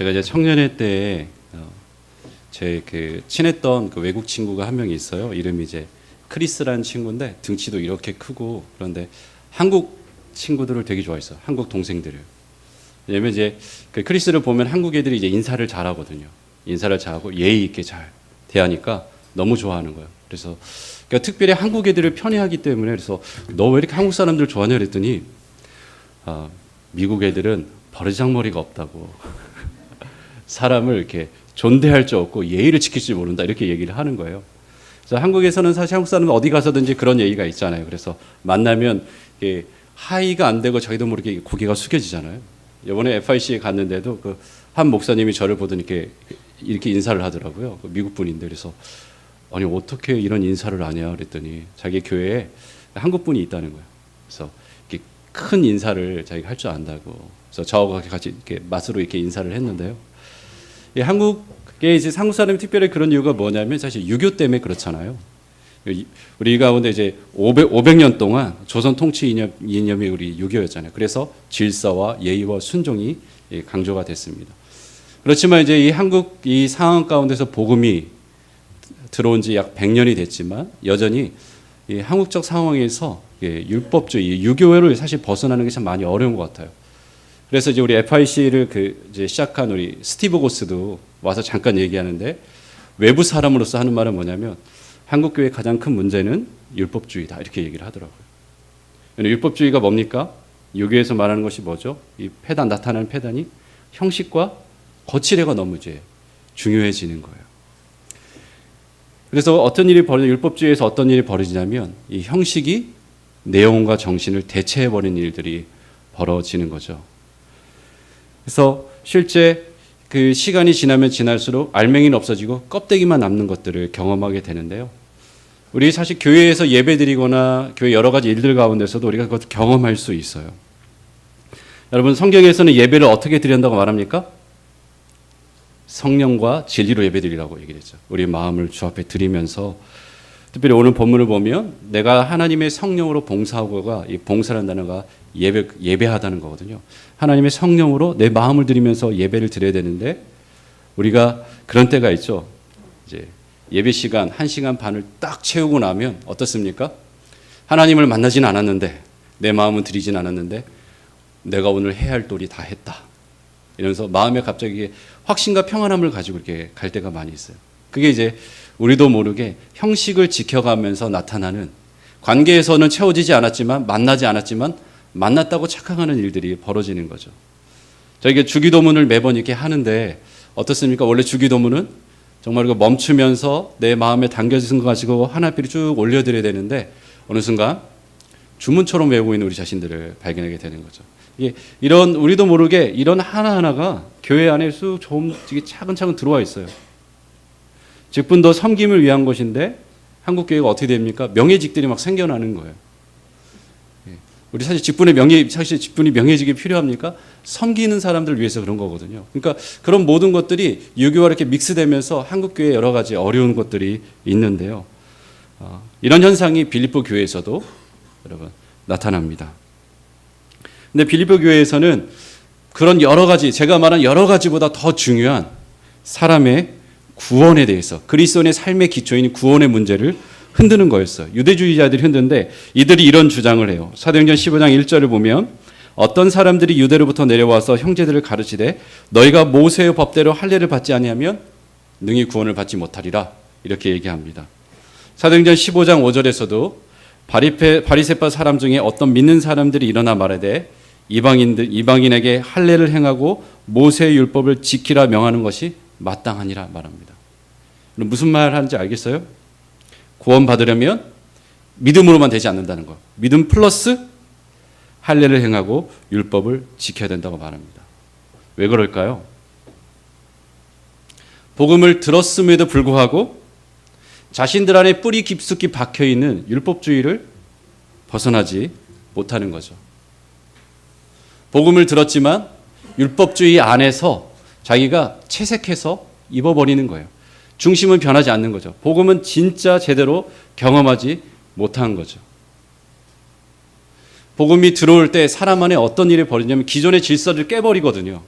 제가 이제 청년회 때 제 그 친했던 그 외국 친구가 한 명이 있어요. 이름이 이제 크리스라는 친구인데 등치도 이렇게 크고, 그런데 한국 친구들을 되게 좋아했어요. 한국 동생들을. 왜냐면 이제 그 크리스를 보면 한국 애들이 이제 인사를 잘하거든요. 인사를 잘하고 예의 있게 잘 대하니까 너무 좋아하는 거예요. 그래서 그러니까 특별히 한국 애들을 편애하기 때문에, 그래서 너 왜 이렇게 한국 사람들 좋아하냐 그랬더니 미국 애들은 버르장머리가 없다고 사람을 이렇게 존대할 줄 없고 예의를 지킬 줄 모른다, 이렇게 얘기를 하는 거예요. 그래서 한국에서는 사실 한국 사람은 어디 가서든지 그런 예의가 있잖아요. 그래서 만나면 하이가 안 되고 자기도 모르게 고개가 숙여지잖아요. 이번에 FIC에 갔는데도 그 한 목사님이 저를 보더니 이렇게 인사를 하더라고요. 그 미국 분인데, 그래서 아니 어떻게 이런 인사를 하냐 그랬더니 자기 교회에 한국 분이 있다는 거예요. 그래서 이렇게 큰 인사를 자기가 할 줄 안다고. 그래서 저하고 같이 이렇게 맛으로 이렇게 인사를 했는데요. 한국에 이제 한국 사람이 특별히 그런 이유가 뭐냐면 사실 유교 때문에 그렇잖아요. 우리 가운데 이제 500년 동안 조선 통치 이념이 우리 유교였잖아요. 그래서 질서와 예의와 순종이 강조가 됐습니다. 그렇지만 이제 이 한국 이 상황 가운데서 복음이 들어온 지 약 100년이 됐지만 여전히 이 한국적 상황에서 율법주의, 유교를 사실 벗어나는 게 참 많이 어려운 것 같아요. 그래서 이제 우리 FIC를 이제 시작한 우리 스티브 고스도 와서 잠깐 얘기하는데, 외부 사람으로서 하는 말은 뭐냐면 한국 교회의 가장 큰 문제는 율법주의다, 이렇게 얘기를 하더라고요. 율법주의가 뭡니까? 유교에서 말하는 것이 뭐죠? 이 패단, 나타나는 패단이 형식과 거칠애가 너무 이제 중요해지는 거예요. 그래서 율법주의에서 어떤 일이 벌어지냐면 이 형식이 내용과 정신을 대체해버리는 일들이 벌어지는 거죠. 그래서 실제 그 시간이 지나면 지날수록 알맹이는 없어지고 껍데기만 남는 것들을 경험하게 되는데요. 우리 사실 교회에서 예배드리거나 교회 여러 가지 일들 가운데서도 우리가 그것을 경험할 수 있어요. 여러분, 성경에서는 예배를 어떻게 드린다고 말합니까? 성령과 진리로 예배드리라고 얘기를 했죠. 우리 마음을 주 앞에 드리면서, 특별히 오늘 본문을 보면 내가 하나님의 성령으로 봉사하고가, 이 봉사라는 단어가 예배하다는 거거든요. 하나님의 성령으로 내 마음을 드리면서 예배를 드려야 되는데, 우리가 그런 때가 있죠. 이제 예배 시간 1시간 반을 딱 채우고 나면 어떻습니까? 하나님을 만나진 않았는데, 내 마음은 드리진 않았는데 내가 오늘 해야 할 도리 다 했다, 이러면서 마음에 갑자기 확신과 평안함을 가지고 이렇게 갈 때가 많이 있어요. 그게 이제 우리도 모르게 형식을 지켜가면서 나타나는, 관계에서는 채워지지 않았지만, 만나지 않았지만 만났다고 착각하는 일들이 벌어지는 거죠. 저희가 주기도문을 매번 이렇게 하는데 어떻습니까? 원래 주기도문은 정말 이거 멈추면서 내 마음에 담겨진 거 가지고 하나필을 쭉 올려드려야 되는데, 어느 순간 주문처럼 외우고 있는 우리 자신들을 발견하게 되는 거죠. 이런 우리도 모르게 이런 하나하나가 교회 안에 쑥 조금씩 차근차근 들어와 있어요. 직분도 섬김을 위한 것인데 한국 교회가 어떻게 됩니까? 명예직들이 막 생겨나는 거예요. 우리 사실 직분이 명예직이 필요합니까? 섬기는 사람들 위해서 그런 거거든요. 그러니까 그런 모든 것들이 유교와 이렇게 믹스되면서 한국 교회에 여러 가지 어려운 것들이 있는데요. 이런 현상이 빌립보 교회에서도 여러분 나타납니다. 근데 빌립보 교회에서는 그런 여러 가지, 제가 말한 여러 가지보다 더 중요한 사람의 구원에 대해서, 그리스도인의 삶의 기초인 구원의 문제를 흔드는 거였어요. 유대주의자들이 흔드는데 이들이 이런 주장을 해요. 사도행전 15장 1절을 보면 어떤 사람들이 유대로부터 내려와서 형제들을 가르치되 너희가 모세의 법대로 할례를 받지 아니하면 능히 구원을 받지 못하리라, 이렇게 얘기합니다. 사도행전 15장 5절에서도 바리새파 사람 중에 어떤 믿는 사람들이 일어나 말하되 이방인에게 할례를 행하고 모세의 율법을 지키라 명하는 것이 마땅하니라 말합니다. 무슨 말 하는지 알겠어요? 구원 받으려면 믿음으로만 되지 않는다는 거. 믿음 플러스 할례를 행하고 율법을 지켜야 된다고 말합니다. 왜 그럴까요? 복음을 들었음에도 불구하고 자신들 안에 뿌리 깊숙이 박혀있는 율법주의를 벗어나지 못하는 거죠. 복음을 들었지만 율법주의 안에서 자기가 채색해서 입어버리는 거예요. 중심은 변하지 않는 거죠. 복음은 진짜 제대로 경험하지 못한 거죠. 복음이 들어올 때 사람 안에 어떤 일이 벌어지냐면 기존의 질서를 깨버리거든요.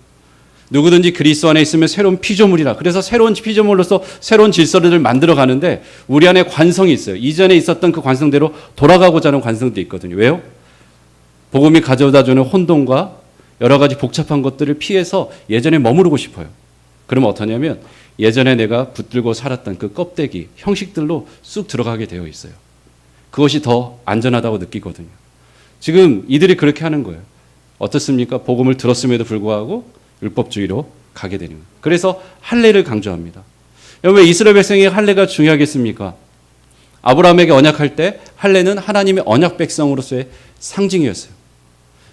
누구든지 그리스도 안에 있으면 새로운 피조물이라. 그래서 새로운 피조물로서 새로운 질서를 만들어 가는데 우리 안에 관성이 있어요. 이전에 있었던 그 관성대로 돌아가고자 하는 관성도 있거든요. 왜요? 복음이 가져다 주는 혼돈과 여러 가지 복잡한 것들을 피해서 예전에 머무르고 싶어요. 그러면 어떠냐면 예전에 내가 붙들고 살았던 그 껍데기, 형식들로 쑥 들어가게 되어 있어요. 그것이 더 안전하다고 느끼거든요. 지금 이들이 그렇게 하는 거예요. 어떻습니까? 복음을 들었음에도 불구하고 율법주의로 가게 되는 거예요. 그래서 할례를 강조합니다. 왜 이스라엘 백성의 할례가 중요하겠습니까? 아브라함에게 언약할 때 할례는 하나님의 언약 백성으로서의 상징이었어요.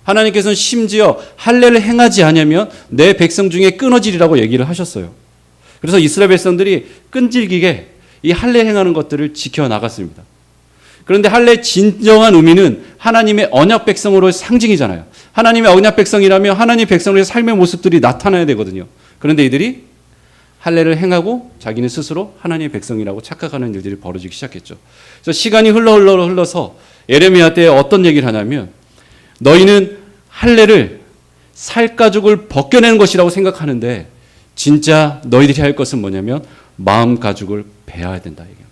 하나님께서는 심지어 할례를 행하지 않으면 내 백성 중에 끊어지리라고 얘기를 하셨어요. 그래서 이스라엘 백성들이 끈질기게 이 할례 행하는 것들을 지켜나갔습니다. 그런데 할례의 진정한 의미는 하나님의 언약 백성으로의 상징이잖아요. 하나님의 언약 백성이라면 하나님의 백성의 삶의 모습들이 나타나야 되거든요. 그런데 이들이 할례를 행하고 자기는 스스로 하나님의 백성이라고 착각하는 일들이 벌어지기 시작했죠. 그래서 시간이 흘러서 예레미야 때에 어떤 얘기를 하냐면 너희는 할례를 살가죽을 벗겨내는 것이라고 생각하는데 진짜 너희들이 할 것은 뭐냐면 마음 가죽을 베어야 된다 얘기합니다.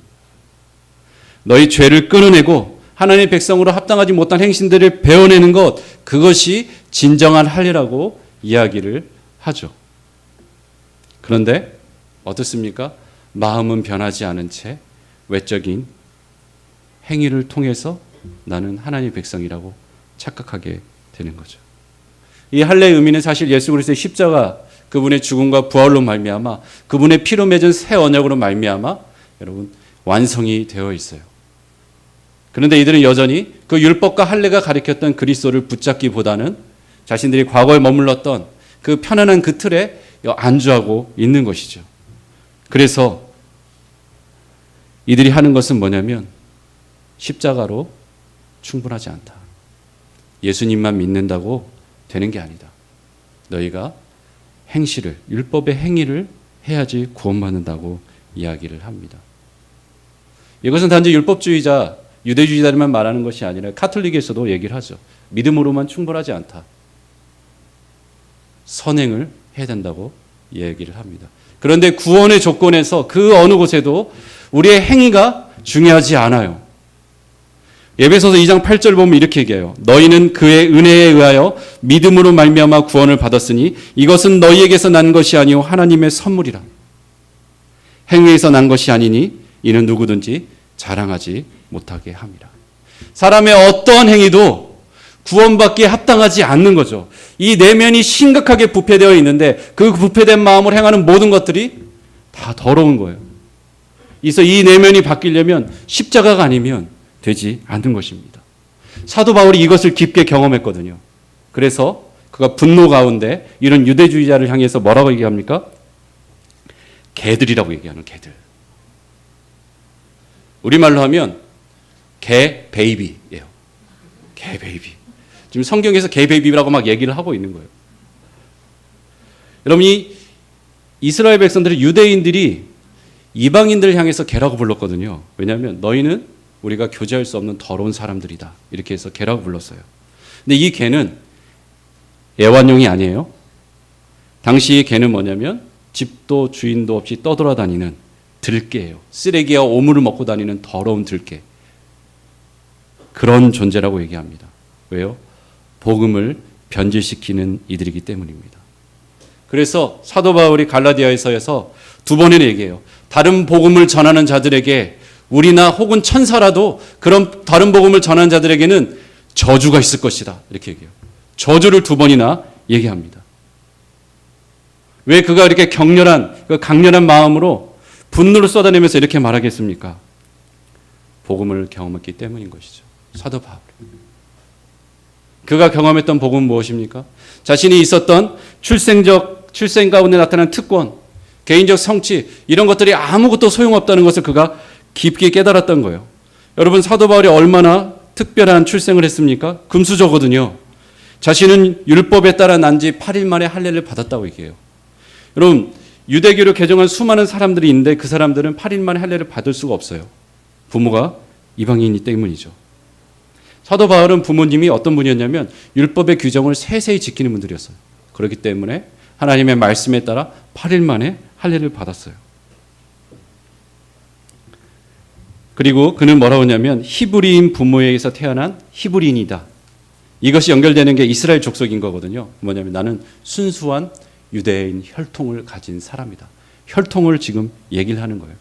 너희 죄를 끊어내고 하나님의 백성으로 합당하지 못한 행신들을 베어내는 것, 그것이 진정한 할례라고 이야기를 하죠. 그런데 어떻습니까? 마음은 변하지 않은 채 외적인 행위를 통해서 나는 하나님의 백성이라고 착각하게 되는 거죠. 이 할례의 의미는 사실 예수 그리스도의 십자가, 그분의 죽음과 부활로 말미암아 그분의 피로 맺은 새 언약으로 말미암아 여러분 완성이 되어 있어요. 그런데 이들은 여전히 그 율법과 할례가 가리켰던 그리스도를 붙잡기보다는 자신들이 과거에 머물렀던 그 편안한 그 틀에 안주하고 있는 것이죠. 그래서 이들이 하는 것은 뭐냐면 십자가로 충분하지 않다. 예수님만 믿는다고 되는 게 아니다. 너희가 행실을, 율법의 행위를 해야지 구원받는다고 이야기를 합니다. 이것은 단지 율법주의자, 유대주의자들만 말하는 것이 아니라 카톨릭에서도 얘기를 하죠. 믿음으로만 충분하지 않다. 선행을 해야 된다고 얘기를 합니다. 그런데 구원의 조건에서 그 어느 곳에도 우리의 행위가 중요하지 않아요. 에베소서 2장 8절 보면 이렇게 얘기해요. 너희는 그의 은혜에 의하여 믿음으로 말미암아 구원을 받았으니 이것은 너희에게서 난 것이 아니요 하나님의 선물이라. 행위에서 난 것이 아니니 이는 누구든지 자랑하지 못하게 함이라. 사람의 어떠한 행위도 구원받기에 합당하지 않는 거죠. 이 내면이 심각하게 부패되어 있는데 그 부패된 마음으로 행하는 모든 것들이 다 더러운 거예요. 그래서 이 내면이 바뀌려면 십자가가 아니면 되지 않는 것입니다. 사도 바울이 이것을 깊게 경험했거든요. 그래서 그가 분노 가운데 이런 유대주의자를 향해서 뭐라고 얘기합니까? 개들이라고 얘기하는 개들. 우리말로 하면 개 베이비예요. 개 베이비. 지금 성경에서 개 베이비라고 막 얘기를 하고 있는 거예요. 여러분 이 이스라엘 백성들이 유대인들이 이방인들을 향해서 개라고 불렀거든요. 왜냐하면 너희는 우리가 교제할 수 없는 더러운 사람들이다. 이렇게 해서 개라고 불렀어요. 근데 이 개는 애완용이 아니에요. 당시 개는 뭐냐면 집도 주인도 없이 떠돌아다니는 들개예요. 쓰레기와 오물을 먹고 다니는 더러운 들개. 그런 존재라고 얘기합니다. 왜요? 복음을 변질시키는 이들이기 때문입니다. 그래서 사도 바울이 갈라디아에서 두 번이나 얘기해요. 다른 복음을 전하는 자들에게 우리나 혹은 천사라도 그런 다른 복음을 전하는 자들에게는 저주가 있을 것이다. 이렇게 얘기해요. 저주를 두 번이나 얘기합니다. 왜 그가 이렇게 강렬한 마음으로 분노를 쏟아내면서 이렇게 말하겠습니까? 복음을 경험했기 때문인 것이죠. 사도 바울. 그가 경험했던 복음은 무엇입니까? 자신이 있었던 출생 가운데 나타난 특권, 개인적 성취 이런 것들이 아무것도 소용없다는 것을 그가 깊게 깨달았던 거예요. 여러분 사도 바울이 얼마나 특별한 출생을 했습니까? 금수저거든요. 자신은 율법에 따라 난 지 8일 만에 할례를 받았다고 얘기해요. 여러분 유대교를 개종한 수많은 사람들이 있는데 그 사람들은 8일 만에 할례를 받을 수가 없어요. 부모가 이방인이기 때문이죠. 사도 바울은 부모님이 어떤 분이었냐면 율법의 규정을 세세히 지키는 분들이었어요. 그렇기 때문에 하나님의 말씀에 따라 8일 만에 할례를 받았어요. 그리고 그는 뭐라고 하냐면 히브리인 부모에게서 태어난 히브리인이다. 이것이 연결되는 게 이스라엘 족속인 거거든요. 뭐냐면 나는 순수한 유대인 혈통을 가진 사람이다. 혈통을 지금 얘기를 하는 거예요.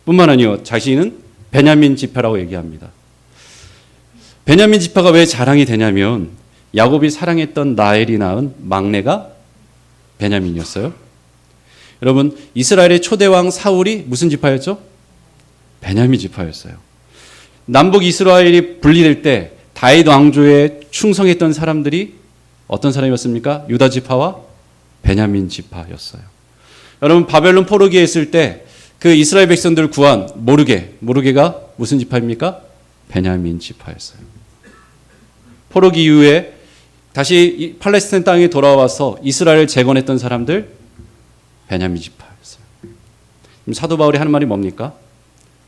뿐만 아니요. 자신은 베냐민 지파라고 얘기합니다. 베냐민 지파가 왜 자랑이 되냐면 야곱이 사랑했던 라헬이 낳은 막내가 베냐민이었어요. 여러분, 이스라엘의 초대왕 사울이 무슨 지파였죠? 베냐민 지파였어요. 남북 이스라엘이 분리될 때 다윗 왕조에 충성했던 사람들이 어떤 사람이었습니까? 유다 지파와 베냐민 지파였어요. 여러분, 바벨론 포로기에 있을 때 그 이스라엘 백성들을 구한 모르게가 무슨 지파입니까? 베냐민 지파였어요. 포로기 이후에 다시 팔레스타인 땅에 돌아와서 이스라엘을 재건했던 사람들 베냐민 지파였어요. 그럼 사도 바울이 하는 말이 뭡니까?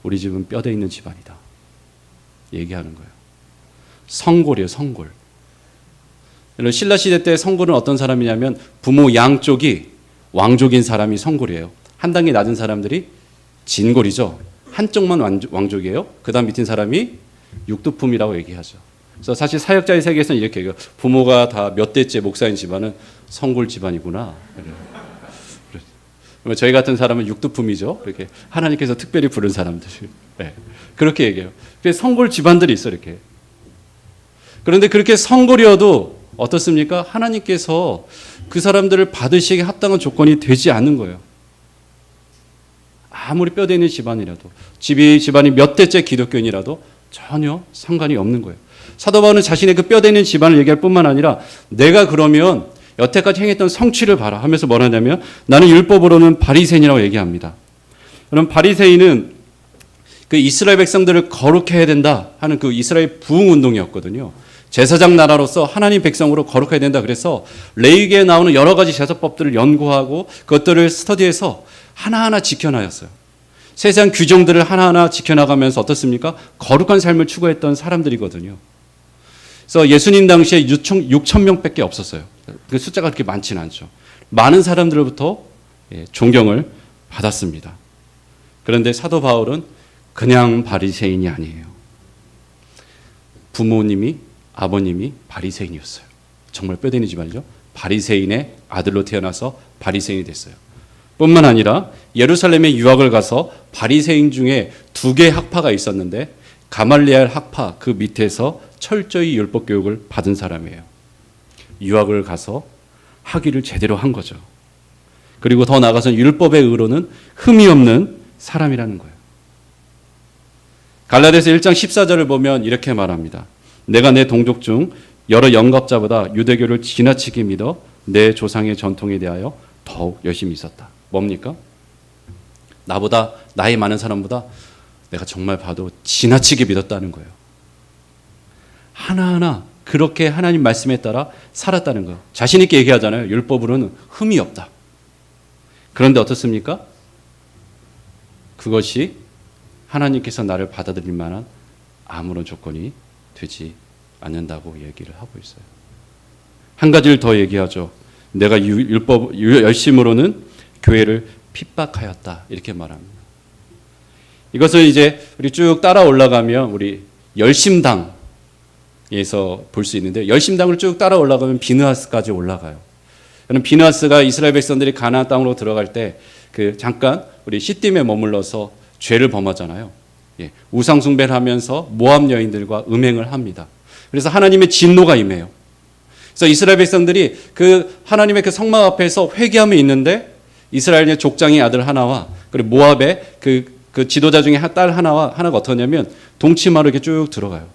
우리 집은 뼈대 있는 집안이다. 얘기하는 거예요. 성골이에요, 성골. 신라 시대 때 성골은 어떤 사람이냐면 부모 양쪽이 왕족인 사람이 성골이에요. 한 단계 낮은 사람들이 진골이죠. 한쪽만 왕족이에요. 그 다음 밑인 사람이 육두품이라고 얘기하죠. 그래서 사실 사역자의 세계에서는 이렇게 얘기해요. 부모가 다 몇 대째 목사인 집안은 성골 집안이구나. 저희 같은 사람은 육두품이죠. 이렇게 하나님께서 특별히 부른 사람들. 네. 그렇게 얘기해요. 그래서 성골 집안들이 있어 이렇게. 그런데 그렇게 성골이어도 어떻습니까? 하나님께서 그 사람들을 받으시기에 합당한 조건이 되지 않는 거예요. 아무리 뼈대 있는 집안이라도 집안이 몇 대째 기독교인이라도 전혀 상관이 없는 거예요. 사도 바울은 자신의 그 뼈대 있는 집안을 얘기할 뿐만 아니라 내가 그러면 여태까지 행했던 성취를 봐라 하면서 뭐라 하냐면 나는 율법으로는 바리새인이라고 얘기합니다. 그럼 바리새인은 그 이스라엘 백성들을 거룩해야 된다 하는 그 이스라엘 부흥 운동이었거든요. 제사장 나라로서 하나님 백성으로 거룩해야 된다. 그래서 레위기에 나오는 여러 가지 제사법들을 연구하고 그것들을 스터디해서 하나하나 지켜나였어요. 세상 규정들을 하나하나 지켜나가면서 어떻습니까? 거룩한 삶을 추구했던 사람들이거든요. 그래서 예수님 당시에 6천 명밖에 없었어요. 그 숫자가 그렇게 많지는 않죠. 많은 사람들로부터 존경을 받았습니다. 그런데 사도 바울은 그냥 바리새인이 아니에요. 부모님이 아버님이 바리새인이었어요. 정말 뼈대는 집안이죠. 바리새인의 아들로 태어나서 바리새인이 됐어요. 뿐만 아니라 예루살렘에 유학을 가서 바리새인 중에 2개의 학파가 있었는데 가말리엘 학파 그 밑에서 철저히 율법 교육을 받은 사람이에요. 유학을 가서 학위를 제대로 한 거죠. 그리고 더 나아가서 율법의 의로는 흠이 없는 사람이라는 거예요. 갈라디아서 1장 14절을 보면 이렇게 말합니다. 내가 내 동족 중 여러 영갑자보다 유대교를 지나치게 믿어 내 조상의 전통에 대하여 더욱 열심히 있었다. 뭡니까? 나보다 나이 많은 사람보다 내가 정말 봐도 지나치게 믿었다는 거예요. 하나하나 그렇게 하나님 말씀에 따라 살았다는 거예요. 자신 있게 얘기하잖아요. 율법으로는 흠이 없다. 그런데 어떻습니까? 그것이 하나님께서 나를 받아들일 만한 아무런 조건이 되지 않는다고 얘기를 하고 있어요. 한 가지를 더 얘기하죠. 내가 율법 열심으로는 교회를 핍박하였다. 이렇게 말합니다. 이것을 이제 우리 쭉 따라 올라가면 우리 열심당에서 볼 수 있는데 열심당을 쭉 따라 올라가면 비느하스까지 올라가요. 저는 비느하스가 이스라엘 백성들이 가나안 땅으로 들어갈 때 그 잠깐 우리 시딤에 머물러서 죄를 범하잖아요. 우상 숭배를 하면서 모압 여인들과 음행을 합니다. 그래서 하나님의 진노가 임해요. 그래서 이스라엘 백성들이 그 하나님의 그 성막 앞에서 회개함에 있는데 이스라엘의 족장의 아들 하나와 그리고 모압의 그 지도자 중에 딸 하나가 어떠냐면 동치마로 이렇게 쭉 들어가요.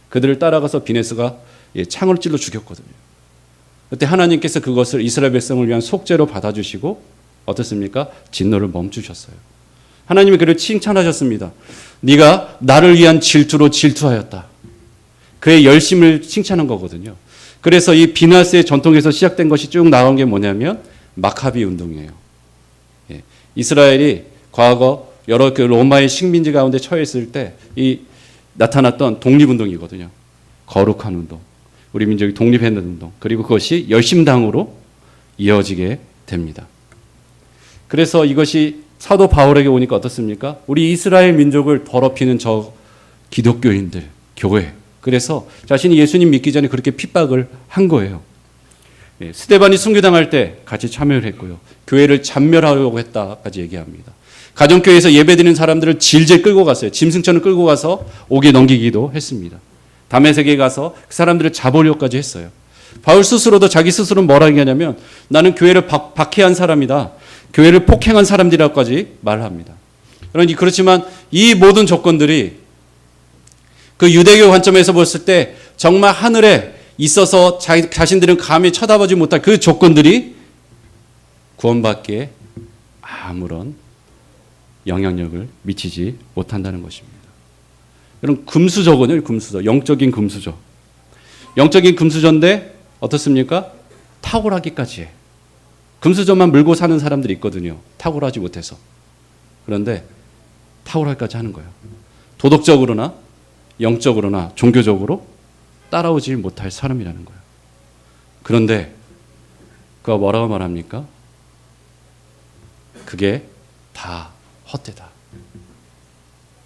그들을 따라가서 비느하스가 창을 찔러 죽였거든요. 그때 하나님께서 그것을 이스라엘 백성을 위한 속죄로 받아주시고 어떻습니까? 진노를 멈추셨어요. 하나님이 그를 칭찬하셨습니다. 네가 나를 위한 질투로 질투하였다. 그의 열심을 칭찬한 거거든요. 그래서 이 비느하스의 전통에서 시작된 것이 쭉 나온 게 뭐냐면 마카비 운동이에요. 이스라엘이 과거 여러 그 로마의 식민지 가운데 처했을 때 이 나타났던 독립운동이거든요. 거룩한 운동, 우리 민족이 독립했는 운동, 그리고 그것이 열심당으로 이어지게 됩니다. 그래서 이것이 사도 바울에게 오니까 어떻습니까? 우리 이스라엘 민족을 더럽히는 저 기독교인들, 교회. 그래서 자신이 예수님 믿기 전에 그렇게 핍박을 한 거예요. 스데반이 순교당할 때 같이 참여를 했고요. 교회를 잔멸하려고 했다까지 얘기합니다. 가정교회에서 예배드리는 사람들을 질질 끌고 갔어요. 짐승처럼 끌고 가서 옥에 넘기기도 했습니다. 다메섹에 가서 그 사람들을 잡으려고까지 했어요. 바울 스스로도 자기 스스로는 뭐라 얘기하냐면 나는 교회를 박해한 사람이다. 교회를 폭행한 사람들이라고까지 말을 합니다. 그렇지만 이 모든 조건들이 그 유대교 관점에서 봤을 때 정말 하늘에 있어서 자신들은 감히 쳐다보지 못할 그 조건들이 구원받기에 아무런 영향력을 미치지 못한다는 것입니다. 여러분 금수저거든요. 금수저. 영적인 금수저. 영적인 금수저인데 어떻습니까? 탁월하기까지 해. 금수저만 물고 사는 사람들이 있거든요. 탁월하지 못해서. 그런데 탁월하기까지 하는 거예요. 도덕적으로나 영적으로나 종교적으로 따라오지 못할 사람이라는 거예요. 그런데 그가 뭐라고 말합니까? 그게 다 헛되다.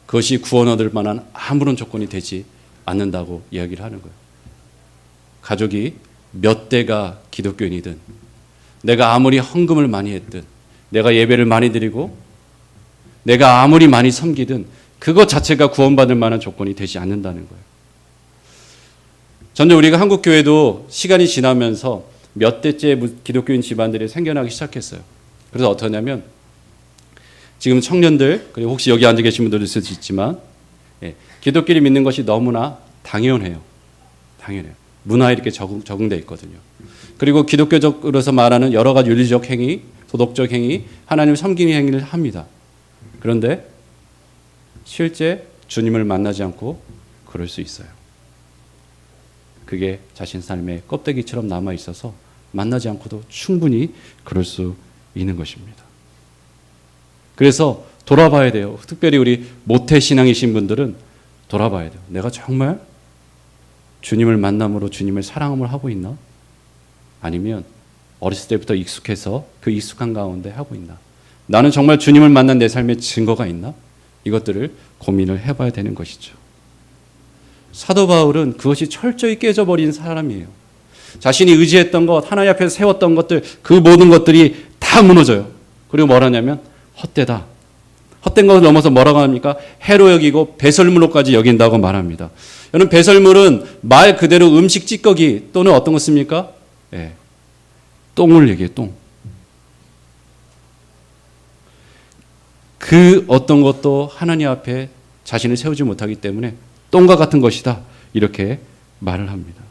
그것이 구원 얻을 만한 아무런 조건이 되지 않는다고 이야기를 하는 거예요. 가족이 몇 대가 기독교인이든 내가 아무리 헌금을 많이 했든 내가 예배를 많이 드리고 내가 아무리 많이 섬기든 그것 자체가 구원받을 만한 조건이 되지 않는다는 거예요. 전혀 우리가 한국 교회도 시간이 지나면서 몇 대째 기독교인 집안들이 생겨나기 시작했어요. 그래서 어떠냐면 지금 청년들 그리고 혹시 여기 앉아 계신 분들도 있을 수 있지만 기독교를 믿는 것이 너무나 당연해요. 당연해요. 문화에 이렇게 적응되어 있거든요. 그리고 기독교적으로서 말하는 여러 가지 윤리적 행위, 도덕적 행위, 하나님을 섬기는 행위를 합니다. 그런데 실제 주님을 만나지 않고 그럴 수 있어요. 그게 자신 삶의 껍데기처럼 남아 있어서 만나지 않고도 충분히 그럴 수 있는 것입니다. 그래서 돌아봐야 돼요. 특별히 우리 모태신앙이신 분들은 돌아봐야 돼요. 내가 정말 주님을 만남으로 주님을 사랑함을 하고 있나? 아니면 어렸을 때부터 익숙해서 그 익숙한 가운데 하고 있나? 나는 정말 주님을 만난 내 삶의 증거가 있나? 이것들을 고민을 해봐야 되는 것이죠. 사도 바울은 그것이 철저히 깨져버린 사람이에요. 자신이 의지했던 것, 하나님 앞에서 세웠던 것들, 그 모든 것들이 다 무너져요. 그리고 뭐라냐면 헛되다. 헛된 것을 넘어서 뭐라고 합니까? 해로 여기고 배설물로까지 여긴다고 말합니다. 여러분 배설물은 말 그대로 음식 찌꺼기 또는 어떤 것 씁니까? 똥을 얘기해요. 똥. 그 어떤 것도 하나님 앞에 자신을 세우지 못하기 때문에 똥과 같은 것이다. 이렇게 말을 합니다.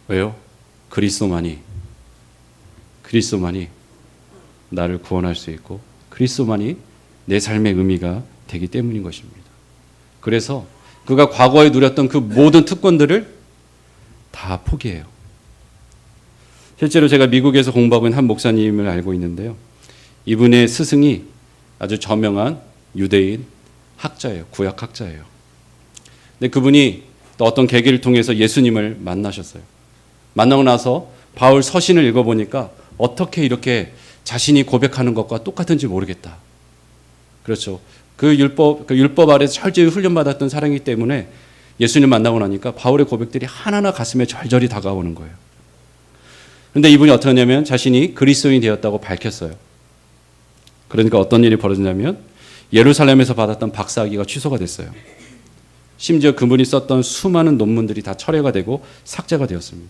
왜요? 그리스도만이 나를 구원할 수 있고 그리스도만이 내 삶의 의미가 되기 때문인 것입니다. 그래서 그가 과거에 누렸던 그 모든 특권들을 다 포기해요. 실제로 제가 미국에서 공부하고 있는 한 목사님을 알고 있는데요. 이분의 스승이 아주 저명한 유대인 학자예요. 구약 학자예요. 근데 그분이 또 어떤 계기를 통해서 예수님을 만나셨어요. 만나고 나서 바울 서신을 읽어보니까 어떻게 이렇게 자신이 고백하는 것과 똑같은지 모르겠다. 그렇죠. 그 율법 아래서 철저히 훈련받았던 사람이기 때문에 예수님 만나고 나니까 바울의 고백들이 하나하나 가슴에 절절히 다가오는 거예요. 그런데 이분이 어떻게 하냐면 자신이 그리스도인이 되었다고 밝혔어요. 그러니까 어떤 일이 벌어지냐면 예루살렘에서 받았던 박사학위가 취소가 됐어요. 심지어 그분이 썼던 수많은 논문들이 다 철회가 되고 삭제가 되었습니다.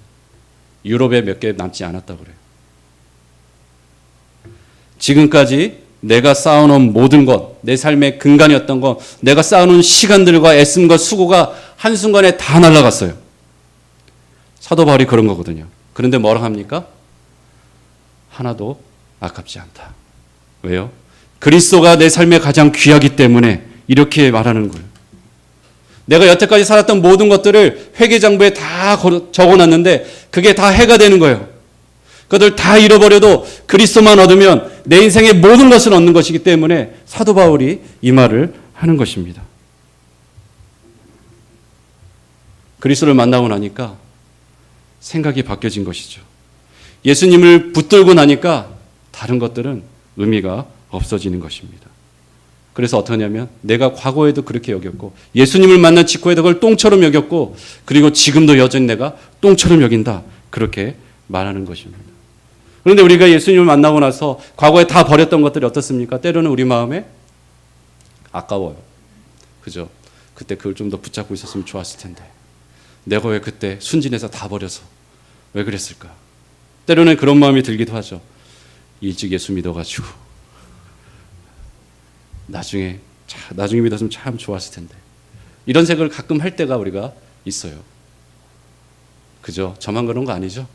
유럽에 몇 개 남지 않았다고 그래요. 지금까지 내가 쌓아놓은 모든 것, 내 삶의 근간이었던 것, 내가 쌓아놓은 시간들과 애씀과 수고가 한순간에 다 날아갔어요. 사도 바울이 그런 거거든요. 그런데 뭐라 합니까? 하나도 아깝지 않다. 왜요? 그리스도가 내 삶에 가장 귀하기 때문에 이렇게 말하는 거예요. 내가 여태까지 살았던 모든 것들을 회계장부에 다 적어놨는데 그게 다 해가 되는 거예요. 그것을 다 잃어버려도 그리스도만 얻으면 내 인생의 모든 것을 얻는 것이기 때문에 사도 바울이 이 말을 하는 것입니다. 그리스도를 만나고 나니까 생각이 바뀌어진 것이죠. 예수님을 붙들고 나니까 다른 것들은 의미가 없어지는 것입니다. 그래서 어떠냐면 내가 과거에도 그렇게 여겼고 예수님을 만난 직후에도 그걸 똥처럼 여겼고 그리고 지금도 여전히 내가 똥처럼 여긴다. 그렇게 말하는 것입니다. 그런데 우리가 예수님을 만나고 나서 과거에 다 버렸던 것들이 어떻습니까? 때로는 우리 마음에 아까워요. 그죠? 그때 그걸 좀 더 붙잡고 있었으면 좋았을 텐데. 내가 왜 그때 순진해서 다 버려서 왜 그랬을까? 때로는 그런 마음이 들기도 하죠. 일찍 예수 믿어가지고 나중에 믿었으면 참 좋았을 텐데. 이런 생각을 가끔 할 때가 우리가 있어요. 그죠? 저만 그런 거 아니죠?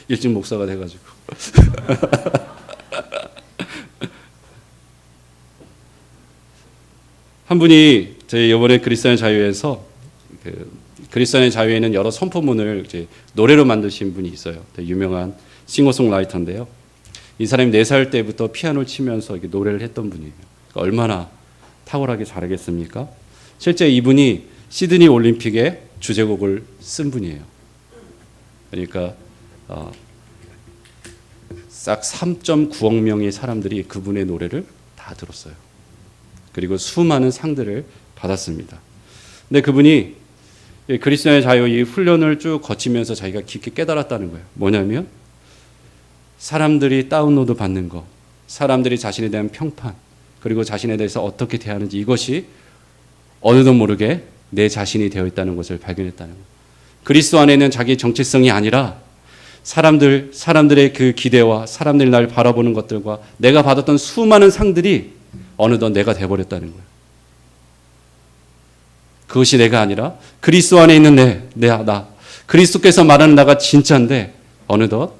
일찍 목사가 돼가지고. 한 분이 저희 이번에 그리스도인의 자유에서 그리스도인의 자유에는 여러 선포문을 이제 노래로 만드신 분이 있어요. 되게 유명한 싱어송라이터인데요. 이 사람이 4살 때부터 피아노를 치면서 이렇게 노래를 했던 분이에요. 그러니까 얼마나 탁월하게 잘하겠습니까? 실제 이분이 시드니 올림픽의 주제곡을 쓴 분이에요. 그러니까 싹 3.9억 명의 사람들이 그분의 노래를 다 들었어요. 그리고 수많은 상들을 받았습니다. 근데 그분이 그리스도인의 자유 이 훈련을 쭉 거치면서 자기가 깊게 깨달았다는 거예요. 뭐냐면 사람들이 다운로드 받는 거, 사람들이 자신에 대한 평판, 그리고 자신에 대해서 어떻게 대하는지 이것이 어느덧 모르게 내 자신이 되어 있다는 것을 발견했다는 거예요. 그리스도 안에 있는 자기 정체성이 아니라 사람들의 그 기대와 사람들이 날 바라보는 것들과 내가 받았던 수많은 상들이 어느덧 내가 되어버렸다는 거예요. 그것이 내가 아니라 그리스도 안에 있는 나. 그리스도께서 말하는 나가 진짜인데 어느덧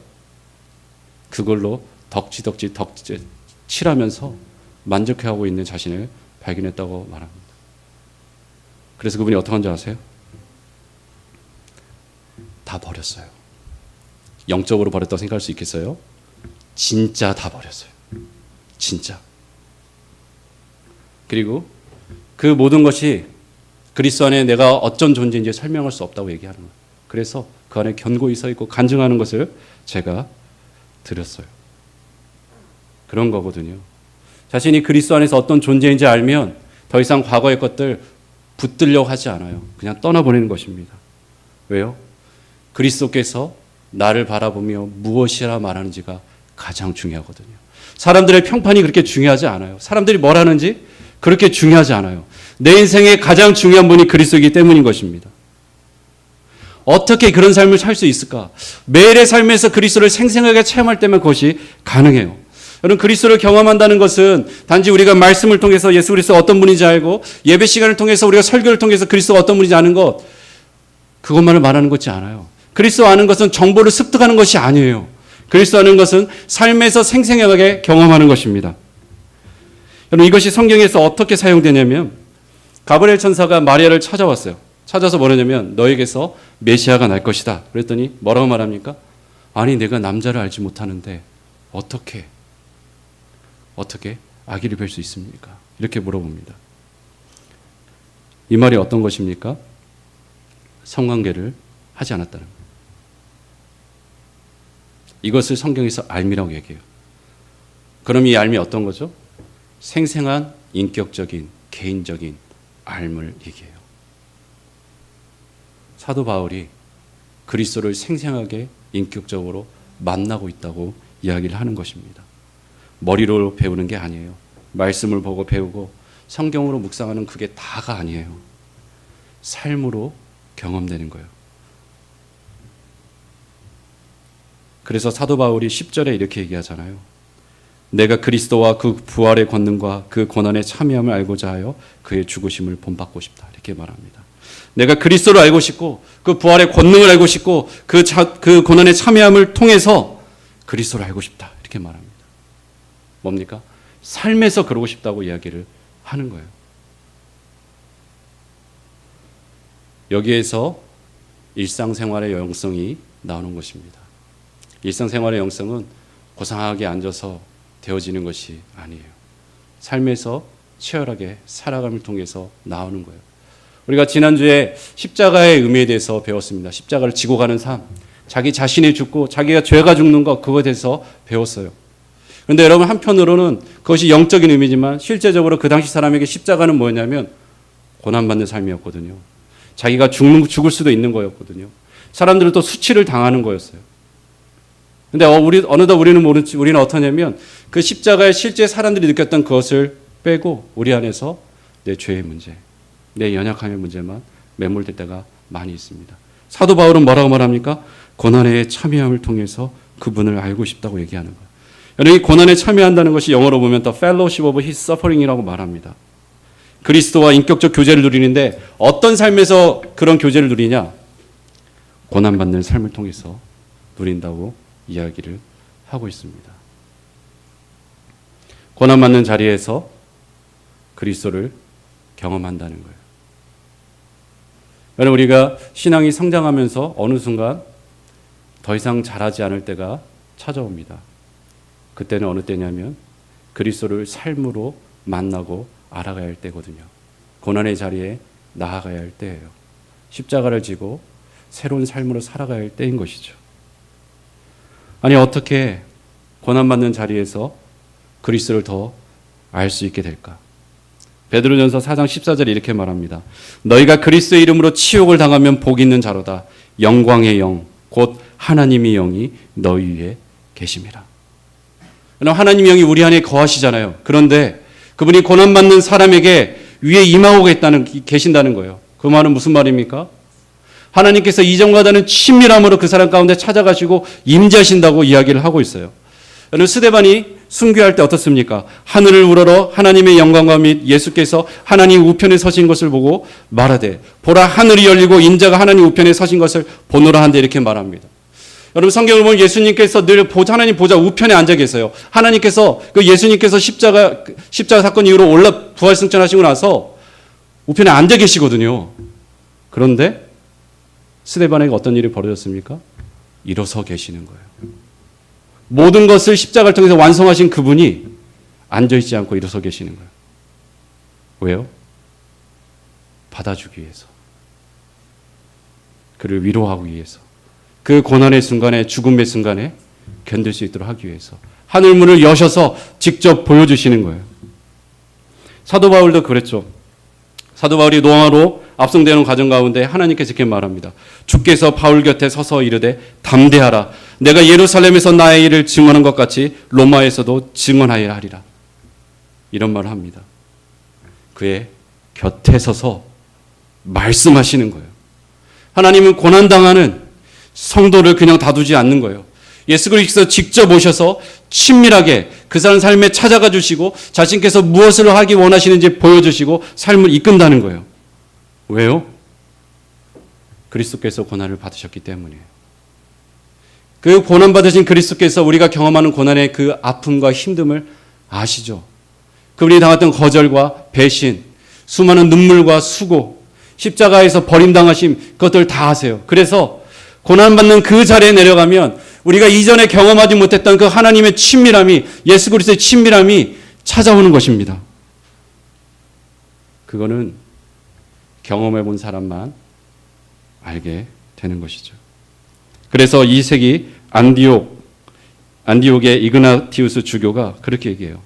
그걸로 덕지 칠하면서 만족해하고 있는 자신을 발견했다고 말합니다. 그래서 그분이 어떻게 한지 아세요? 다 버렸어요. 영적으로 버렸다고 생각할 수 있겠어요? 진짜 다 버렸어요. 진짜. 그리고 그 모든 것이 그리스도 안에 내가 어떤 존재인지 설명할 수 없다고 얘기하는 거예요. 그래서 그 안에 견고히 서 있고 간증하는 것을 제가 드렸어요. 그런 거거든요. 자신이 그리스도 안에서 어떤 존재인지 알면 더 이상 과거의 것들 붙들려고 하지 않아요. 그냥 떠나보내는 것입니다. 왜요? 그리스도께서 나를 바라보며 무엇이라 말하는지가 가장 중요하거든요. 사람들의 평판이 그렇게 중요하지 않아요. 사람들이 뭘 하는지 그렇게 중요하지 않아요. 내 인생의 가장 중요한 분이 그리스도이기 때문인 것입니다. 어떻게 그런 삶을 살 수 있을까? 매일의 삶에서 그리스도를 생생하게 체험할 때만 그것이 가능해요. 여러분, 그리스도를 경험한다는 것은 단지 우리가 말씀을 통해서 예수 그리스도가 어떤 분인지 알고 예배 시간을 통해서 우리가 설교를 통해서 그리스도가 어떤 분인지 아는 것, 그것만을 말하는 것이 않아요. 그리스도 아는 것은 정보를 습득하는 것이 아니에요. 그리스도 아는 것은 삶에서 생생하게 경험하는 것입니다. 여러분, 이것이 성경에서 어떻게 사용되냐면 가브리엘 천사가 마리아를 찾아왔어요. 찾아서 뭐냐면 너에게서 메시아가 날 것이다. 그랬더니 뭐라고 말합니까? 아니, 내가 남자를 알지 못하는데 어떻게 아기를 뵐 수 있습니까? 이렇게 물어봅니다. 이 말이 어떤 것입니까? 성관계를 하지 않았다는 거예요. 이것을 성경에서 알미라고 얘기해요. 그럼 이 알미 어떤 거죠? 생생한 인격적인 개인적인 알을 얘기해요. 사도 바울이 그리스도를 생생하게 인격적으로 만나고 있다고 이야기를 하는 것입니다. 머리로 배우는 게 아니에요. 말씀을 보고 배우고 성경으로 묵상하는 그게 다가 아니에요. 삶으로 경험되는 거예요. 그래서 사도 바울이 10절에 이렇게 얘기하잖아요. 내가 그리스도와 그 부활의 권능과 그 고난의 참여함을 알고자 하여 그의 죽으심을 본받고 싶다. 이렇게 말합니다. 내가 그리스도를 알고 싶고 그 부활의 권능을 알고 싶고 그 고난의 참여함을 통해서 그리스도를 알고 싶다. 이렇게 말합니다. 뭡니까? 삶에서 그러고 싶다고 이야기를 하는 거예요. 여기에서 일상생활의 영성이 나오는 것입니다. 일상생활의 영성은 고상하게 앉아서 되어지는 것이 아니에요. 삶에서 치열하게 살아감을 통해서 나오는 거예요. 우리가 지난주에 십자가의 의미에 대해서 배웠습니다. 십자가를 지고 가는 삶. 자기 자신이 죽고 자기가 죄가 죽는 것, 그거에 대해서 배웠어요. 그런데 여러분, 한편으로는 그것이 영적인 의미지만 실제적으로 그 당시 사람에게 십자가는 뭐였냐면 고난받는 삶이었거든요. 자기가 죽을 수도 있는 거였거든요. 사람들은 또 수치를 당하는 거였어요. 근데 어느덧 우리는 어떠냐면 그 십자가에 실제 사람들이 느꼈던 그것을 빼고 우리 안에서 내 죄의 문제, 내 연약함의 문제만 매몰될 때가 많이 있습니다. 사도 바울은 뭐라고 말합니까? 고난에 참여함을 통해서 그분을 알고 싶다고 얘기하는 거예요. 여러분, 이 고난에 참여한다는 것이 영어로 보면 The Fellowship of His Suffering이라고 말합니다. 그리스도와 인격적 교제를 누리는데 어떤 삶에서 그런 교제를 누리냐? 고난받는 삶을 통해서 누린다고 이야기를 하고 있습니다. 고난받는 자리에서 그리스도를 경험한다는 거예요. 여러분, 우리가 신앙이 성장하면서 어느 순간 더 이상 잘하지 않을 때가 찾아옵니다. 그때는 어느 때냐면 그리스도를 삶으로 만나고 알아가야 할 때거든요. 고난의 자리에 나아가야 할 때예요. 십자가를 지고 새로운 삶으로 살아가야 할 때인 것이죠. 아니, 어떻게 고난받는 자리에서 그리스도를 더 알 수 있게 될까? 베드로전서 4장 14절에 이렇게 말합니다. 너희가 그리스도의 이름으로 치욕을 당하면 복 있는 자로다. 영광의 영, 곧 하나님의 영이 너희 위에 계심이라. 하나님의 영이 우리 안에 거하시잖아요. 그런데 그분이 고난받는 사람에게 위에 임하고 계신다는 거예요. 그 말은 무슨 말입니까? 하나님께서 이전과 다른 친밀함으로 그 사람 가운데 찾아가시고 임재하신다고 이야기를 하고 있어요. 여러분, 스데반이 순교할 때 어떻습니까? 하늘을 우러러 하나님의 영광과 및 예수께서 하나님 우편에 서신 것을 보고 말하되 보라, 하늘이 열리고 인자가 하나님 우편에 서신 것을 보노라 한데 이렇게 말합니다. 여러분, 성경을 보면 예수님께서 늘 하나님 보좌 우편에 앉아 계세요. 하나님께서 예수님께서 십자가 사건 이후로 부활승천하시고 나서 우편에 앉아 계시거든요. 그런데 스데반에게 어떤 일이 벌어졌습니까? 일어서 계시는 거예요. 모든 것을 십자가를 통해서 완성하신 그분이 앉아있지 않고 일어서 계시는 거예요. 왜요? 받아주기 위해서. 그를 위로하기 위해서. 그 고난의 순간에, 죽음의 순간에 견딜 수 있도록 하기 위해서 하늘문을 여셔서 직접 보여주시는 거예요. 사도 바울도 그랬죠. 사도 바울이 노아로 압송되는 과정 가운데 하나님께서 이렇게 말합니다. 주께서 바울 곁에 서서 이르되 담대하라. 내가 예루살렘에서 나의 일을 증언한 것 같이 로마에서도 증언하여야 하리라. 이런 말을 합니다. 그의 곁에 서서 말씀하시는 거예요. 하나님은 고난당하는 성도를 그냥 다두지 않는 거예요. 예수 그리스도께서 직접 오셔서 친밀하게 그 사람 삶에 찾아가 주시고 자신께서 무엇을 하기 원하시는지 보여주시고 삶을 이끈다는 거예요. 왜요? 그리스도께서 고난을 받으셨기 때문이에요. 그 고난받으신 그리스도께서 우리가 경험하는 고난의 그 아픔과 힘듦을 아시죠? 그분이 당했던 거절과 배신, 수많은 눈물과 수고, 십자가에서 버림당하심, 그것들 다 아세요. 그래서 고난받는 그 자리에 내려가면 우리가 이전에 경험하지 못했던 그 하나님의 친밀함이, 예수 그리스도의 친밀함이 찾아오는 것입니다. 그거는 경험해 본 사람만 알게 되는 것이죠. 그래서 2세기 안디옥의 이그나티우스 주교가 그렇게 얘기해요.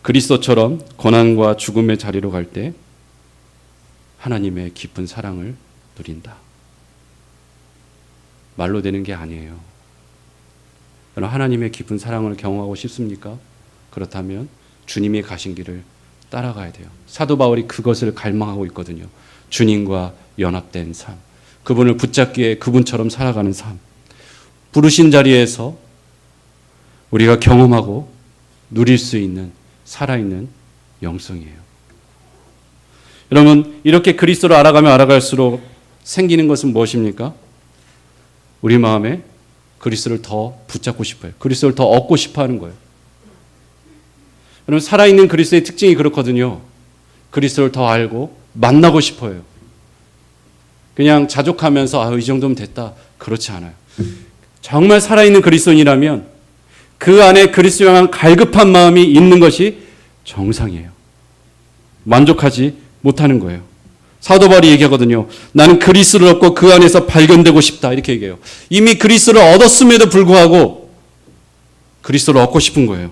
그리스도처럼 고난과 죽음의 자리로 갈 때 하나님의 깊은 사랑을 누린다. 말로 되는 게 아니에요. 그럼 하나님의 깊은 사랑을 경험하고 싶습니까? 그렇다면 주님이 가신 길을 따라가야 돼요. 사도 바울이 그것을 갈망하고 있거든요. 주님과 연합된 삶. 그분을 붙잡기에 그분처럼 살아가는 삶. 부르신 자리에서 우리가 경험하고 누릴 수 있는 살아있는 영성이에요. 여러분, 이렇게 그리스도를 알아가면 알아갈수록 생기는 것은 무엇입니까? 우리 마음에 그리스도를 더 붙잡고 싶어요. 그리스도를 더 얻고 싶어 하는 거예요. 여러분, 살아있는 그리스도의 특징이 그렇거든요. 그리스도를 더 알고 만나고 싶어요. 그냥 자족하면서 이 정도면 됐다. 그렇지 않아요. 정말 살아있는 그리스도인이라면 그 안에 그리스도를 향한 갈급한 마음이 있는 것이 정상이에요. 만족하지 못하는 거예요. 사도 바울이 얘기하거든요. 나는 그리스도를 얻고 그 안에서 발견되고 싶다. 이렇게 얘기해요. 이미 그리스도를 얻었음에도 불구하고 그리스도를 얻고 싶은 거예요.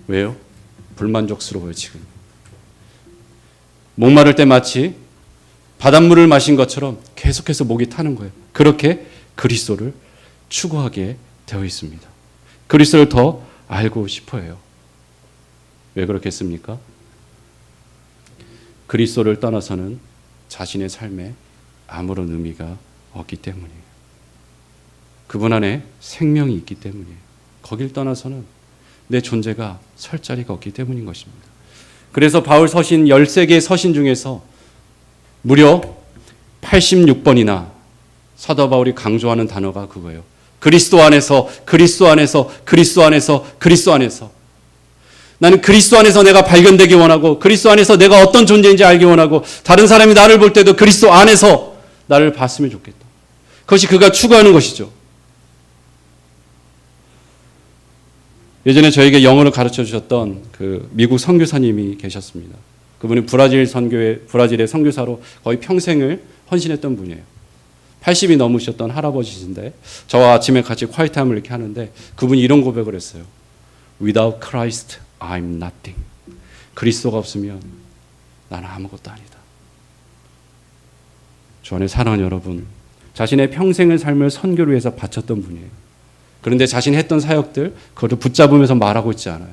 왜요? 불만족스러워요, 지금. 목마를 때 마치 바닷물을 마신 것처럼 계속해서 목이 타는 거예요. 그렇게 그리스도를 추구하게 되어 있습니다. 그리스도를 더 알고 싶어 해요. 왜 그렇겠습니까? 그리스도를 떠나서는 자신의 삶에 아무런 의미가 없기 때문이에요. 그분 안에 생명이 있기 때문이에요. 거길 떠나서는 내 존재가 설 자리가 없기 때문인 것입니다. 그래서 바울 서신 13개의 서신 중에서 무려 86번이나 사도 바울이 강조하는 단어가 그거예요. 그리스도 안에서, 그리스도 안에서, 그리스도 안에서, 그리스도 안에서. 나는 그리스도 안에서 내가 발견되기 원하고, 그리스도 안에서 내가 어떤 존재인지 알기 원하고, 다른 사람이 나를 볼 때도 그리스도 안에서 나를 봤으면 좋겠다. 그것이 그가 추구하는 것이죠. 예전에 저에게 영어를 가르쳐 주셨던 그 미국 선교사님이 계셨습니다. 그분이 브라질의 선교사로 거의 평생을 헌신했던 분이에요. 80이 넘으셨던 할아버지신데 저와 아침에 같이 콰이트함을 이렇게 하는데 그분이 이런 고백을 했어요. Without Christ, I'm nothing. 그리스도가 없으면 나는 아무것도 아니다. 주 안에 사랑하는 여러분, 자신의 평생의 삶을 선교를 위해서 바쳤던 분이에요. 그런데 자신이 했던 사역들 그것을 붙잡으면서 말하고 있지 않아요.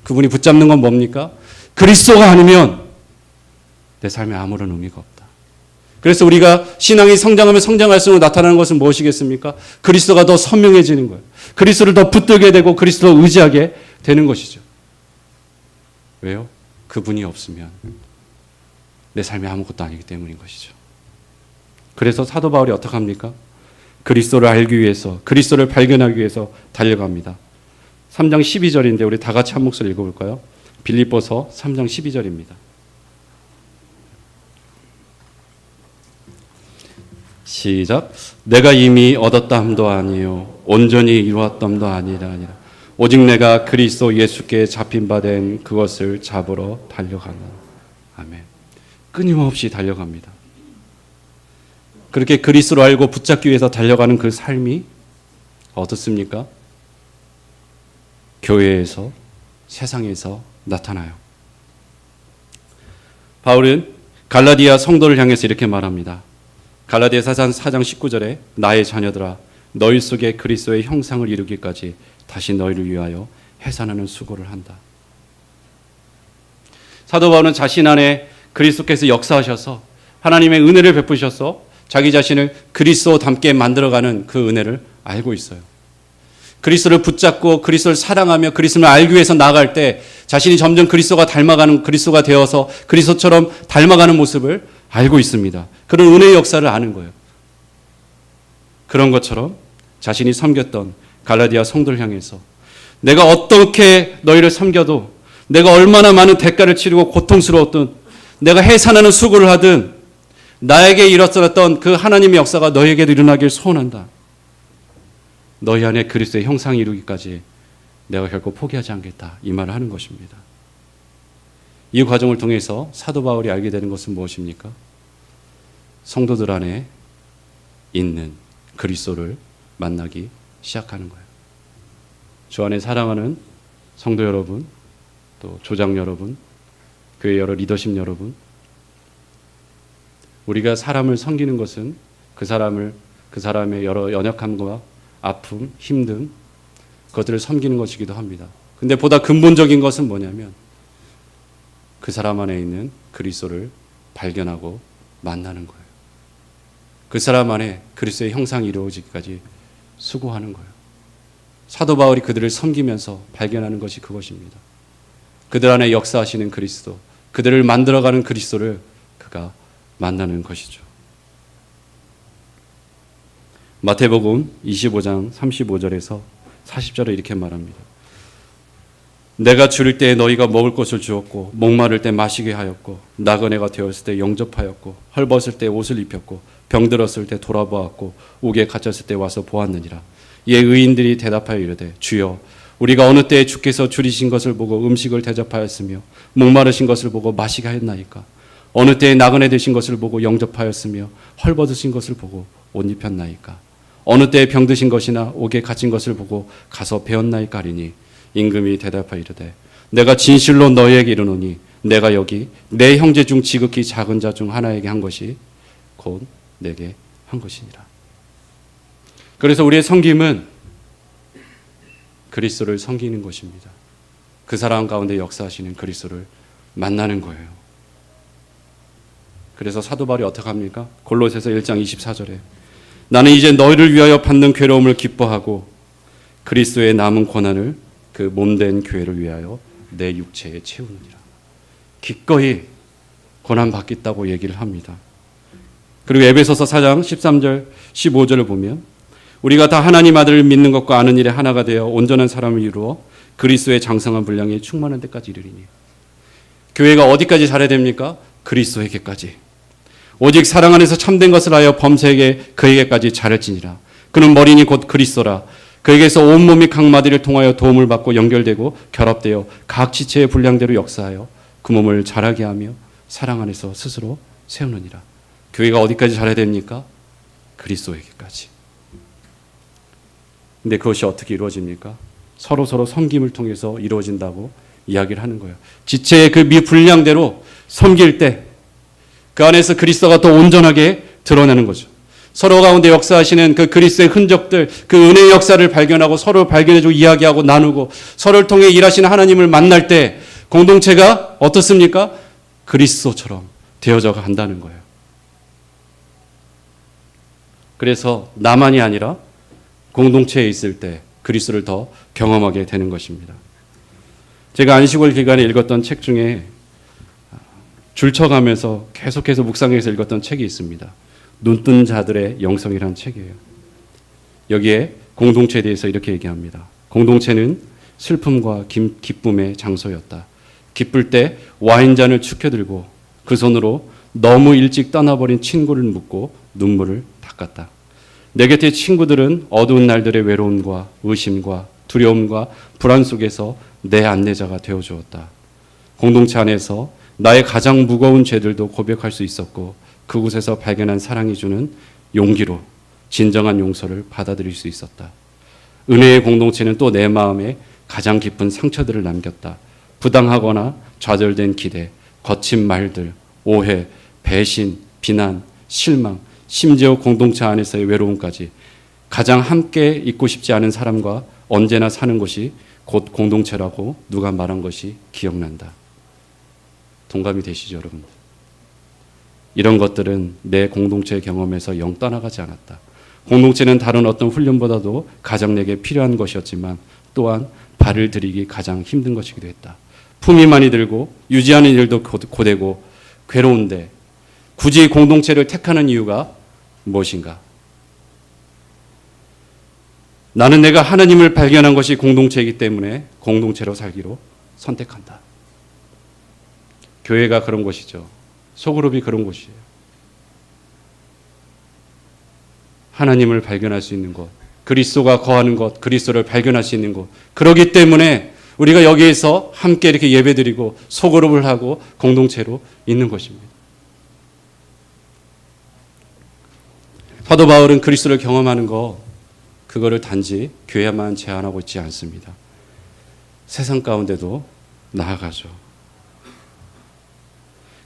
그분이 붙잡는 건 뭡니까? 그리스도가 아니면 내 삶에 아무런 의미가 없다. 그래서 우리가 신앙이 성장하면 성장할수록 나타나는 것은 무엇이겠습니까? 그리스도가 더 선명해지는 거예요. 그리스도를 더 붙들게 되고 그리스도를 의지하게 되는 것이죠. 왜요? 그분이 없으면 내 삶이 아무것도 아니기 때문인 것이죠. 그래서 사도 바울이 어떻게 합니까? 그리스도를 알기 위해서, 그리스도를 발견하기 위해서 달려갑니다. 3장 12절인데 우리 다 같이 한 목소리 읽어볼까요? 빌립보서 3장 12절입니다. 시작. 내가 이미 얻었다 함도 아니요 온전히 이루었담도 아니라 오직 내가 그리스도 예수께 잡힌 바 된 그것을 잡으러 달려가나. 아멘. 끊임없이 달려갑니다. 그렇게 그리스도를 알고 붙잡기 위해서 달려가는 그 삶이 어떻습니까? 교회에서, 세상에서 나타나요. 바울은 갈라디아 성도를 향해서 이렇게 말합니다. 갈라디아서 4장 19절에 나의 자녀들아 너희 속에 그리스도의 형상을 이루기까지 다시 너희를 위하여 해산하는 수고를 한다. 사도 바울은 자신 안에 그리스도께서 역사하셔서 하나님의 은혜를 베푸셔서 자기 자신을 그리스도답게 만들어가는 그 은혜를 알고 있어요. 그리스도를 붙잡고 그리스도를 사랑하며 그리스도를 알기 위해서 나아갈 때 자신이 점점 그리스도가 닮아가는 그리스도가 되어서 그리스도처럼 닮아가는 모습을 알고 있습니다. 그런 은혜의 역사를 아는 거예요. 그런 것처럼 자신이 섬겼던 갈라디아 성도를 향해서 내가 어떻게 너희를 섬겨도 내가 얼마나 많은 대가를 치르고 고통스러웠든 내가 해산하는 수고를 하든 나에게 일어났던 그 하나님의 역사가 너희에게도 일어나길 소원한다. 너희 안에 그리스도의 형상을 이루기까지 내가 결코 포기하지 않겠다. 이 말을 하는 것입니다. 이 과정을 통해서 사도 바울이 알게 되는 것은 무엇입니까? 성도들 안에 있는 그리스도를 만나기 시작하는 거예요. 주 안에 사랑하는 성도 여러분, 또 조장 여러분, 교회 여러 리더십 여러분, 우리가 사람을 섬기는 것은 그 사람의 여러 연약함과 아픔, 힘듦, 그것들을 섬기는 것이기도 합니다. 근데 보다 근본적인 것은 뭐냐면 그 사람 안에 있는 그리스도를 발견하고 만나는 거예요. 그 사람 안에 그리스도의 형상이 이루어지기까지 수고하는 거예요. 사도 바울이 그들을 섬기면서 발견하는 것이 그것입니다. 그들 안에 역사하시는 그리스도, 그들을 만들어가는 그리스도를 그가 만나는 것이죠. 마태복음 25장 35절에서 40절에 이렇게 말합니다. 내가 줄일 때 너희가 먹을 것을 주었고 목마를 때 마시게 하였고 나그네가 되었을 때 영접하였고 헐벗을 때 옷을 입혔고 병들었을 때 돌아보았고 옥에 갇혔을 때 와서 보았느니라. 이에 의인들이 대답하여 이르되 주여 우리가 어느 때에 주께서 줄이신 것을 보고 음식을 대접하였으며 목마르신 것을 보고 마시게 하였나이까. 어느 때에 나그네 되신 것을 보고 영접하였으며 헐벗으신 것을 보고 옷 입혔나이까? 어느 때에 병드신 것이나 옥에 갇힌 것을 보고 가서 배웠나이까 하리니 임금이 대답하여 이르되 내가 진실로 너희에게 이르노니 내가 여기 내 형제 중 지극히 작은 자 중 하나에게 한 것이 곧 내게 한 것이니라. 그래서 우리의 섬김은 그리스도를 섬기는 것입니다. 그 사람 가운데 역사하시는 그리스도를 만나는 거예요. 그래서 사도 바울이 어떻게 합니까? 골로새서 1장 24절에 나는 이제 너희를 위하여 받는 괴로움을 기뻐하고 그리스도의 남은 고난을 그 몸된 교회를 위하여 내 육체에 채우느니라. 기꺼이 고난 받겠다고 얘기를 합니다. 그리고 에베소서 4장 13절 15절을 보면 우리가 다 하나님 아들을 믿는 것과 아는 일에 하나가 되어 온전한 사람을 이루어 그리스도의 장성한 분량에 충만한 데까지 이르리니. 교회가 어디까지 잘해야 됩니까? 그리스도에게까지. 오직 사랑 안에서 참된 것을 하여 범사에게 그에게까지 잘할지니라. 그는 머리니 곧 그리스도라. 그에게서 온몸이 각 마디를 통하여 도움을 받고 연결되고 결합되어 각 지체의 분량대로 역사하여 그 몸을 자라게 하며 사랑 안에서 스스로 세우느니라. 교회가 어디까지 잘해야 됩니까? 그리스도에게까지. 근데 그것이 어떻게 이루어집니까? 서로 섬김을 통해서 이루어진다고 이야기를 하는 거예요. 지체의 그 미분량대로 섬길 때 그 안에서 그리스도가 더 온전하게 드러나는 거죠. 서로 가운데 역사하시는 그 그리스도의 흔적들, 그 은혜의 역사를 발견하고 서로 발견해주고 이야기하고 나누고 서로를 통해 일하시는 하나님을 만날 때 공동체가 어떻습니까? 그리스도처럼 되어져 간다는 거예요. 그래서 나만이 아니라 공동체에 있을 때 그리스도를 더 경험하게 되는 것입니다. 제가 안식월 기간에 읽었던 책 중에 줄쳐가면서 계속해서 묵상해서 읽었던 책이 있습니다. 눈뜬 자들의 영성이라는 책이에요. 여기에 공동체에 대해서 이렇게 얘기합니다. 공동체는 슬픔과 기쁨의 장소였다. 기쁠 때 와인잔을 축혀들고 그 손으로 너무 일찍 떠나버린 친구를 묻고 눈물을 닦았다. 내 곁의 친구들은 어두운 날들의 외로움과 의심과 두려움과 불안 속에서 내 안내자가 되어주었다. 공동체 안에서 나의 가장 무거운 죄들도 고백할 수 있었고 그곳에서 발견한 사랑이 주는 용기로 진정한 용서를 받아들일 수 있었다. 은혜의 공동체는 또 내 마음에 가장 깊은 상처들을 남겼다. 부당하거나 좌절된 기대, 거친 말들, 오해, 배신, 비난, 실망, 심지어 공동체 안에서의 외로움까지 가장 함께 있고 싶지 않은 사람과 언제나 사는 것이 곧 공동체라고 누가 말한 것이 기억난다. 동감이 되시죠, 여러분? 이런 것들은 내 공동체 경험에서 영 떠나가지 않았다. 공동체는 다른 어떤 훈련보다도 가장 내게 필요한 것이었지만 또한 발을 들이기 가장 힘든 것이기도 했다. 품이 많이 들고 유지하는 일도 고되고 괴로운데 굳이 공동체를 택하는 이유가 무엇인가? 나는 내가 하나님을 발견한 것이 공동체이기 때문에 공동체로 살기로 선택한다. 교회가 그런 곳이죠. 소그룹이 그런 곳이에요. 하나님을 발견할 수 있는 곳, 그리스도가 거하는 곳, 그리스도를 발견할 수 있는 곳. 그렇기 때문에 우리가 여기에서 함께 이렇게 예배드리고 소그룹을 하고 공동체로 있는 것입니다. 사도 바울은 그리스도를 경험하는 거 그거를 단지 교회만 제한하고 있지 않습니다. 세상 가운데도 나아가죠.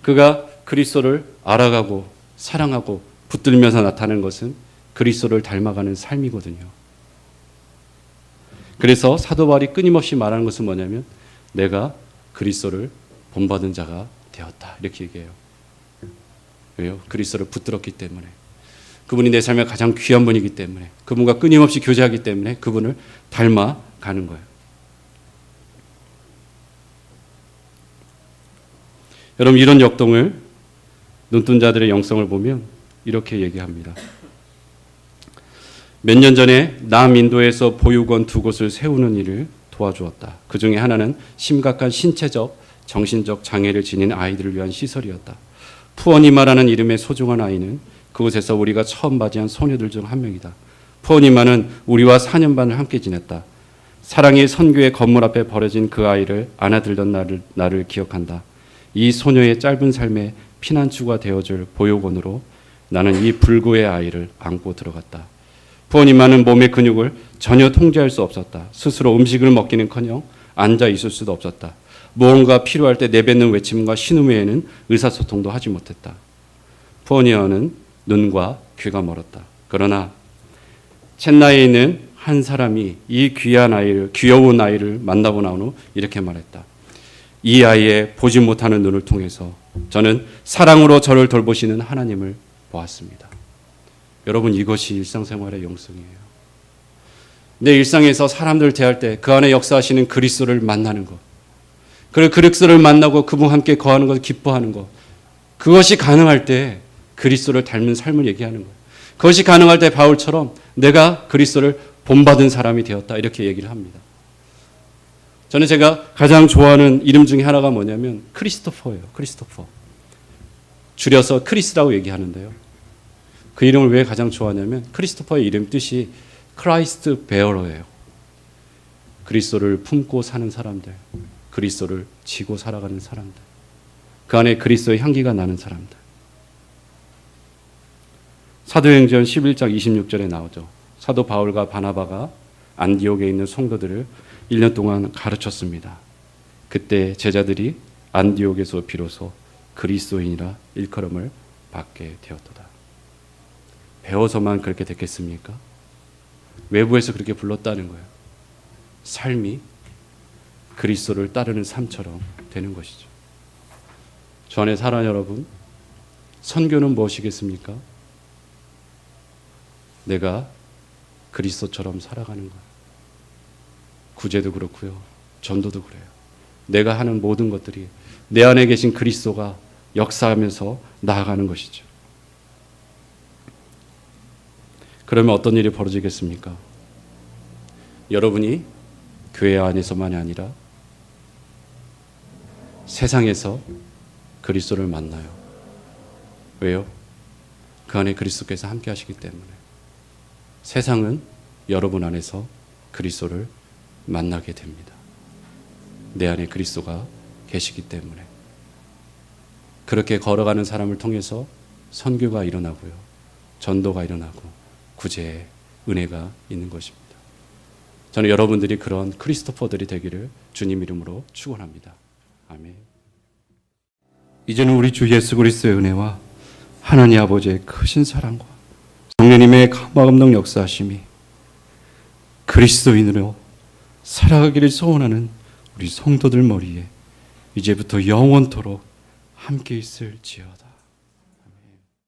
그가 그리스도를 알아가고 사랑하고 붙들면서 나타나는 것은 그리스도를 닮아가는 삶이거든요. 그래서 사도 바울이 끊임없이 말하는 것은 뭐냐면 내가 그리스도를 본받은 자가 되었다 이렇게 얘기해요. 왜요? 그리스도를 붙들었기 때문에. 그분이 내 삶의 가장 귀한 분이기 때문에 그분과 끊임없이 교제하기 때문에 그분을 닮아가는 거예요. 여러분 이런 역동을 눈뜬 자들의 영성을 보면 이렇게 얘기합니다. 몇 년 전에 남인도에서 보육원 2곳을 세우는 일을 도와주었다. 그 중에 하나는 심각한 신체적, 정신적 장애를 지닌 아이들을 위한 시설이었다. 푸어니마라는 이름의 소중한 아이는 그곳에서 우리가 처음 맞이한 소녀들 중 한 명이다. 푸어니마는 우리와 4년 반을 함께 지냈다. 사랑의 선교의 건물 앞에 버려진 그 아이를 안아들던 나를 기억한다. 이 소녀의 짧은 삶에 피난처가 되어줄 보육원으로 나는 이 불구의 아이를 안고 들어갔다. 부모님만은 몸의 근육을 전혀 통제할 수 없었다. 스스로 음식을 먹기는커녕 앉아 있을 수도 없었다. 무언가 필요할 때 내뱉는 외침과 신음 외에는 의사소통도 하지 못했다. 푸어니어는 눈과 귀가 멀었다. 그러나 첸나이에 있는 한 사람이 이 귀여운 아이를 만나고 나온 후 이렇게 말했다. 이 아이의 보지 못하는 눈을 통해서 저는 사랑으로 저를 돌보시는 하나님을 보았습니다. 여러분, 이것이 일상생활의 영성이에요. 내 일상에서 사람들 대할 때 그 안에 역사하시는 그리스도를 만나는 것, 그리고 그리스도를 만나고 그분과 함께 거하는 것을 기뻐하는 것, 그것이 가능할 때 그리스도를 닮은 삶을 얘기하는 것, 그것이 가능할 때 바울처럼 내가 그리스도를 본받은 사람이 되었다 이렇게 얘기를 합니다. 저는 제가 가장 좋아하는 이름 중에 하나가 뭐냐면 크리스토퍼예요. 크리스토퍼. 줄여서 크리스라고 얘기하는데요. 그 이름을 왜 가장 좋아하냐면 크리스토퍼의 이름 뜻이 크라이스트 베어러예요. 그리스도를 품고 사는 사람들, 그리스도를 지고 살아가는 사람들, 그 안에 그리스도의 향기가 나는 사람들. 사도행전 11장 26절에 나오죠. 사도 바울과 바나바가 안디옥에 있는 성도들을 1년 동안 가르쳤습니다. 그때 제자들이 안디옥에서 비로소 그리스도인이라 일컬음을 받게 되었도다. 배워서만 그렇게 됐겠습니까? 외부에서 그렇게 불렀다는 거예요. 삶이 그리스도를 따르는 삶처럼 되는 것이죠. 주 안에 사랑하는 여러분, 선교는 무엇이겠습니까? 내가 그리스도처럼 살아가는 거예요. 구제도 그렇고요. 전도도 그래요. 내가 하는 모든 것들이 내 안에 계신 그리스도가 역사하면서 나아가는 것이죠. 그러면 어떤 일이 벌어지겠습니까? 여러분이 교회 안에서만이 아니라 세상에서 그리스도를 만나요. 왜요? 그 안에 그리스도께서 함께 하시기 때문에. 세상은 여러분 안에서 그리스도를 만나게 됩니다. 내 안에 그리스도가 계시기 때문에. 그렇게 걸어가는 사람을 통해서 선교가 일어나고요. 전도가 일어나고 구제의 은혜가 있는 것입니다. 저는 여러분들이 그런 크리스토퍼들이 되기를 주님 이름으로 축원합니다. 아멘. 이제는 우리 주 예수 그리스도의 은혜와 하나님 아버지의 크신 사랑과 성령님의 감화감동 역사하심이 그리스도인으로 살아가기를 소원하는 우리 성도들 머리에 이제부터 영원토록 함께 있을지어다.